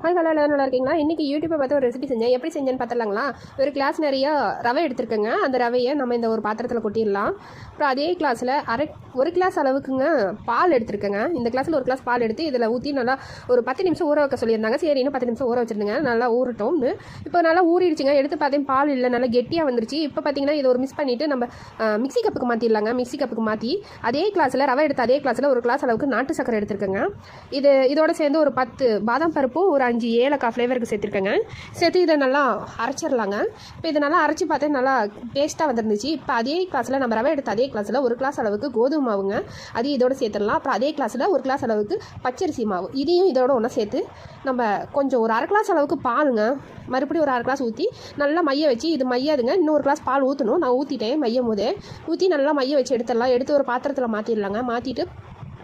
Hi hello எல்லாரும் நல்லா இருக்கீங்களா? இன்றைக்கி யூடியூப்பை பார்த்து ஒரு ரெசிபி செஞ்சேன். எப்படி செஞ்சேன்னு பார்த்துலாங்களா? ஒரு கிளாஸ் நிறைய ரவை எடுத்துருக்கேங்க. அந்த ரவையை நம்ம இந்த ஒரு பாத்திரத்தில் கொட்டிடலாம். அப்புறம் அதே கிளாஸில் ஒரு கிளாஸ் அளவுக்குங்க பால் எடுத்துருக்கேங்க. இந்த கிளாஸில் ஒரு கிளாஸ் பால் எடுத்து இதில் ஊற்றி நல்லா ஒரு 10 நிமிஷம் ஊற வைக்க சொல்லியிருந்தாங்க. சரி, இன்னும் 10 நிமிஷம் ஊற வச்சுருந்துங்க. நல்லா ஊறட்டோம்னு இப்போ நல்லா ஊறிடுச்சுங்க. எடுத்து பார்த்தேன் பால் இல்லை, நல்லா கெட்டியாக வந்துருச்சு. இப்போ பார்த்தீங்கன்னா இதை ஒரு மிக்ஸ் பண்ணிவிட்டு நம்ம மிக்ஸி கப்புக்கு மாற்றிடலாங்க. மிக்ஸி கப்புக்கு மாற்றி அதே கிளாஸில் ரவை எடுத்து அதே கிளாஸில் ஒரு கிளாஸ் அளவுக்கு நாட்டு சக்கரை எடுத்துருக்கேங்க. இதோட சேர்ந்து ஒரு 10 பாதாம் பருப்பும் ஒரு 5 ஏலக்காய் ஃப்ளேவருக்கு சேர்த்துருக்கேங்க. சேர்த்து இதை நல்லா அரைச்சிடலாங்க. இப்போ இதை நல்லா அரைச்சி பார்த்தேன், நல்லா டேஸ்ட்டாக வந்துருந்துச்சு. இப்போ அதே கிளாஸில் நம்ம ரவை எடுத்து அதே கிளாஸில் ஒரு கிளாஸ் அளவுக்கு கோதுமை மாவுங்க, அதையும் இதோட சேர்த்துடலாம். அப்புறம் அதே கிளாஸில் ஒரு கிளாஸ் அளவுக்கு பச்சரிசி மாவு, இதையும் இதோட ஒன்றா சேர்த்து நம்ம கொஞ்சம் ஒரு அரை கிளாஸ் அளவுக்கு பாலுங்க, மறுபடியும் ஒரு அரை கிளாஸ் ஊற்றி நல்லா மைய வச்சு, இது மையாதுங்க, இன்னும் ஒரு கிளாஸ் பால் ஊற்றணும். நான் ஊற்றிட்டேன் மையம் போதே. ஊற்றி நல்லா மைய வச்சு எடுத்துடலாம். எடுத்து ஒரு பாத்திரத்தில் மாற்றிடலாங்க. மாற்றிட்டு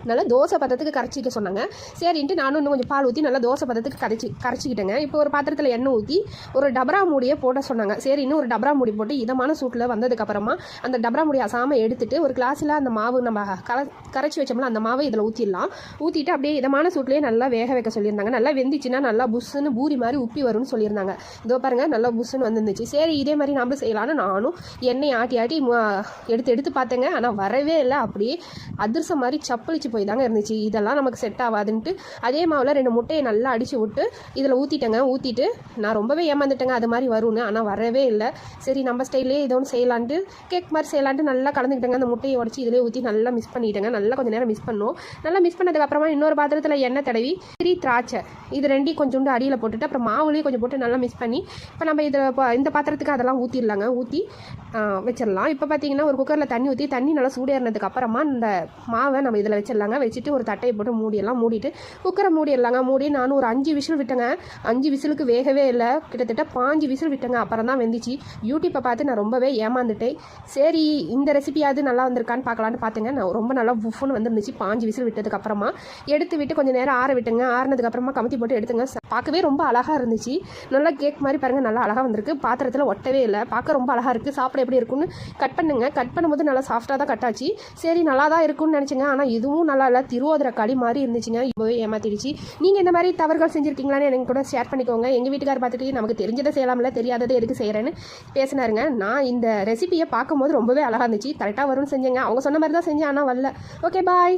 நல்லா தோசை பதத்துக்கு கரைச்சிக்க சொன்னாங்க. சரின்ட்டு நானும் இன்னும் கொஞ்சம் பால் ஊற்றி நல்லா தோசை பதத்துக்கு கரைச்சிக்கிட்டேங்க. இப்போ ஒரு பாத்திரத்தில் எண்ணெய் ஊற்றி ஒரு டபரா மூடியை போட சொன்னாங்க. சரி, இன்னும் ஒரு டபரா மூடி போட்டு இதமான சூட்டில் வந்ததுக்கப்புறமா அந்த டபரா மூடி அசாமல் எடுத்துட்டு ஒரு கிளாஸில் அந்த மாவு நம்ம கரைச்சி வச்சோம்ல அந்த மாவை இதில் ஊற்றிடலாம். ஊற்றிட்டு அப்படியே இதமான சூட்லேயே நல்லா வேக வைக்க சொல்லியிருந்தாங்க. நல்லா வெந்துச்சுன்னா நல்லா புஷ்ஷுன்னு பூரி மாதிரி உப்பி வரும்னு சொல்லியிருந்தாங்க. இதோ பாருங்கள், நல்லா புஷ்ஷுன்னு வந்துருந்துச்சு. சரி, இதே மாதிரி நம்மளும் செய்யலான்னு நானும் எண்ணெய் ஆட்டி எடுத்து பார்த்தேங்க. ஆனால் வரவே இல்லை. அப்படியே அதிர்சம் மாதிரி சப்பளிச்சு போய் தாங்க இருந்துச்சு. இதெல்லாம் நமக்கு செட் ஆகாதுன்ட்டு அதே மாவில் 2 முட்டையை நல்லா அடித்து விட்டு இதில் ஊற்றிட்டேங்க. ஊற்றிட்டு நான் ரொம்பவே ஏமாந்துட்டேங்க அது மாதிரி வரும்னு. ஆனால் வரவே இல்லை. சரி, நம்ம ஸ்டைலே ஏதோ ஒன்று செய்யலான்ட்டு கேக் மாதிரி செய்யலான்ட்டு நல்லா கலந்துக்கிட்டேங்க. அந்த முட்டையை உடச்சி இதிலே ஊற்றி நல்லா மிக்ஸ் பண்ணிட்டேங்க. நல்லா கொஞ்சம் நேரம் மிக்ஸ் பண்ணோம். நல்லா மிக்ஸ் பண்ணதுக்கப்புறமா இன்னொரு பாத்திரத்தில் எண்ணெய் தடவி திராட்சை இது 2 கொஞ்சோண்டு அடியில் போட்டுட்டு அப்புறம் மாவுலேயும் கொஞ்சம் போட்டு நல்லா மிக்ஸ் பண்ணி இப்போ நம்ம இந்த பாத்திரத்துக்கு அதெல்லாம் ஊற்றிடலாங்க. ஊற்றி வச்சிடலாம். இப்போ பார்த்தீங்கன்னா ஒரு குக்கரில் தண்ணி ஊற்றி தண்ணி நல்லா சூடேறினதுக்கு அப்புறமா இந்த மாவை நம்ம இதில் வச்சிடலாங்க. வச்சுட்டு ஒரு தட்டையை போட்டு மூடியெல்லாம் மூடிட்டு குக்கரை மூடிடலாங்க. மூடி நானும் ஒரு 5 விசில் விட்டேங்க. 5 விசிலுக்கு வேகவே இல்லை. கிட்டத்தட்ட 5 விசில் விட்டேங்க. அப்புறம் தான் வெந்துச்சு. யூடியூப்பை பார்த்து நான் ரொம்பவே ஏமாந்துட்டேன். சரி, இந்த ரெசிபியாவது நல்லா வந்திருக்கான்னு பார்க்கலான்னு பார்த்தேங்க. நான் ரொம்ப நல்லா புஃப்னு வந்துருந்துச்சு. 5 விசில் விட்டதுக்கு அப்புறமா எடுத்து விட்டு கொஞ்சம் நேரம் ஆற விட்டுங்க. ஆறினதுக்கு அப்புறமா கமுத்தி போட்டு எடுத்துங்க. பார்க்கவே ரொம்ப அழகாக இருந்துச்சு. நல்லா கேக் மாதிரி பாருங்கள், நல்லா அழகாக வந்திருக்கு. பாத்திரத்தில் ஒட்டவே இல்லை. பார்க்க ரொம்ப அழகாக இருக்குது. சாப்பிட எப்படி இருக்குன்னு கட் பண்ணுங்க. கட் பண்ணும்போது நல்லா சாஃப்டாக தான் கட்டாச்சு. சரி, நல்லா தான் இருக்குன்னு நினச்சிங்க. ஆனால் இதுவும் நல்லா இல்லை, திருவோதர களி மாதிரி இருந்துச்சுங்க. இப்போவே ஏமாத்திடுச்சு. நீங்கள் இந்த மாதிரி தவறுகள் செஞ்சுருக்கீங்களான்னு எனக்கு கூட ஷேர் பண்ணிக்கோங்க. எங்கள் வீட்டுக்கார் பார்த்துட்டு நமக்கு தெரிஞ்சதை செய்யலாம்ல, தெரியாததை எதுக்கு செய்கிறேன்னு பேசினாருங்க. நான் இந்த ரெசிபியை பார்க்கும்போது ரொம்பவே அழகாக இருந்துச்சு. கரெக்டாக வரும்னு செஞ்சேங்க. அவங்க சொன்ன மாதிரி தான் செஞ்சேன், ஆனால் வரல. ஓகே, பாய்.